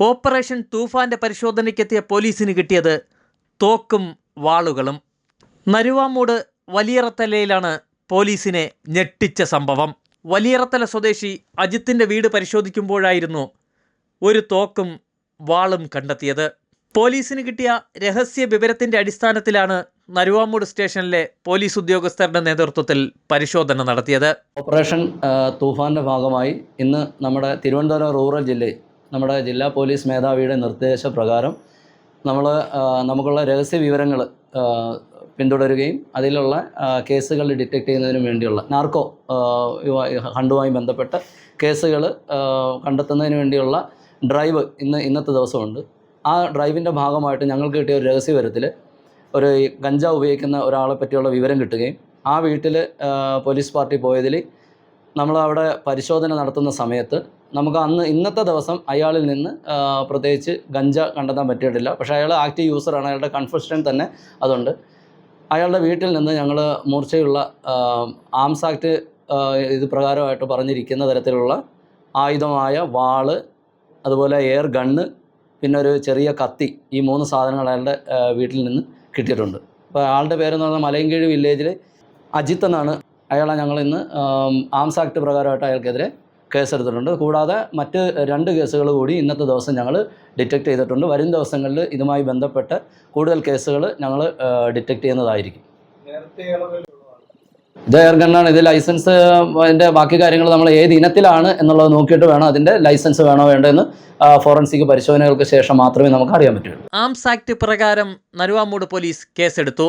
Operation തൂഫാന്റെ പരിശോധനയ്ക്കെത്തിയ പോലീസിന് കിട്ടിയത് തോക്കും വാളുകളും. നരുവാമൂട് വലിയറത്തലയിലാണ് പോലീസിനെ ഞെട്ടിച്ച സംഭവം. വലിയറത്തല സ്വദേശി അജിത്തിൻ്റെ വീട് പരിശോധിക്കുമ്പോഴായിരുന്നു ഒരു തോക്കും വാളും കണ്ടെത്തിയത്. പോലീസിന് കിട്ടിയ രഹസ്യ വിവരത്തിൻ്റെ അടിസ്ഥാനത്തിലാണ് നരുവാമൂട് സ്റ്റേഷനിലെ പോലീസ് ഉദ്യോഗസ്ഥരുടെ നേതൃത്വത്തിൽ പരിശോധന നടത്തിയത്. ഓപ്പറേഷൻ തൂഫാൻ്റെ ഭാഗമായി ഇന്ന് നമ്മുടെ തിരുവനന്തപുരം റൂറൽ ജില്ലയിൽ നമ്മുടെ ജില്ലാ പോലീസ് മേധാവിയുടെ നിർദ്ദേശപ്രകാരം നമുക്കുള്ള രഹസ്യ വിവരങ്ങൾ പിന്തുടരുകയും അതിലുള്ള കേസുകൾ ഡിറ്റക്ട് ചെയ്യുന്നതിന് വേണ്ടിയുള്ള നാർക്കോ ഹണ്ടുമായി ബന്ധപ്പെട്ട കേസുകൾ കണ്ടെത്തുന്നതിന് വേണ്ടിയുള്ള ഡ്രൈവ് ഇന്നത്തെ ദിവസമുണ്ട്. ആ ഡ്രൈവിൻ്റെ ഭാഗമായിട്ട് ഞങ്ങൾക്ക് കിട്ടിയ ഒരു രഹസ്യ വിവരത്തിൽ ഒരു ഗഞ്ചാവ് ഉപയോഗിക്കുന്ന ഒരാളെ പറ്റിയുള്ള വിവരം കിട്ടുകയും ആ വീട്ടിൽ പോലീസ് പാർട്ടി പോയതിൽ നമ്മളവിടെ പരിശോധന നടത്തുന്ന സമയത്ത് നമുക്ക് ഇന്നത്തെ ദിവസം അയാളിൽ നിന്ന് പ്രത്യേകിച്ച് ഗഞ്ച കണ്ടെത്താൻ പറ്റിയിട്ടില്ല. പക്ഷേ അയാൾ ആക്റ്റീവ് യൂസറാണ്, അയാളുടെ കൺഫെഷൻ തന്നെ അതുണ്ട്. അയാളുടെ വീട്ടിൽ നിന്ന് ഞങ്ങൾ മൂർച്ചയുള്ള ആംസ് ആക്ട് ഇത് പ്രകാരമായിട്ട് പറഞ്ഞിരിക്കുന്ന തരത്തിലുള്ള ആയുധമായ വാള്, അതുപോലെ എയർ ഗണ്ണ്, പിന്നെ ഒരു ചെറിയ കത്തി, ഈ 3 സാധനങ്ങൾ അയാളുടെ വീട്ടിൽ നിന്ന് കിട്ടിയിട്ടുണ്ട്. അപ്പോൾ ആളുടെ പേരെന്ന് പറഞ്ഞാൽ മലയൻകീഴ് വില്ലേജിൽ അജിത്ത് എന്നാണ്. അയാളെ ഞങ്ങൾ ഇന്ന് ആംസ് ആക്ട് പ്രകാരമായിട്ട് അയാൾക്കെതിരെ കേസെടുത്തിട്ടുണ്ട്. കൂടാതെ മറ്റ് 2 കേസുകൾ കൂടി ഇന്നത്തെ ദിവസം ഞങ്ങൾ ഡിറ്റക്ട് ചെയ്തിട്ടുണ്ട്. വരും ദിവസങ്ങളിൽ ഇതുമായി ബന്ധപ്പെട്ട കൂടുതൽ കേസുകൾ ഞങ്ങൾ ഡിറ്റക്ട് ചെയ്യുന്നതായിരിക്കും. ഇത് എയർ ഗണ്ണാണ്. ഇത് ലൈസൻസ്, അതിൻ്റെ ബാക്കി കാര്യങ്ങൾ നമ്മൾ ഏത് ഇനത്തിലാണ് എന്നുള്ളത് നോക്കിയിട്ട് വേണം അതിൻ്റെ ലൈസൻസ് വേണോ വേണ്ടതെന്ന് ഫോറൻസിക് പരിശോധനകൾക്ക് ശേഷം മാത്രമേ നമുക്ക് അറിയാൻ പറ്റുള്ളൂ. ആംസ് ആക്ട് പ്രകാരം നരുവാമൂട് പോലീസ് കേസെടുത്തു.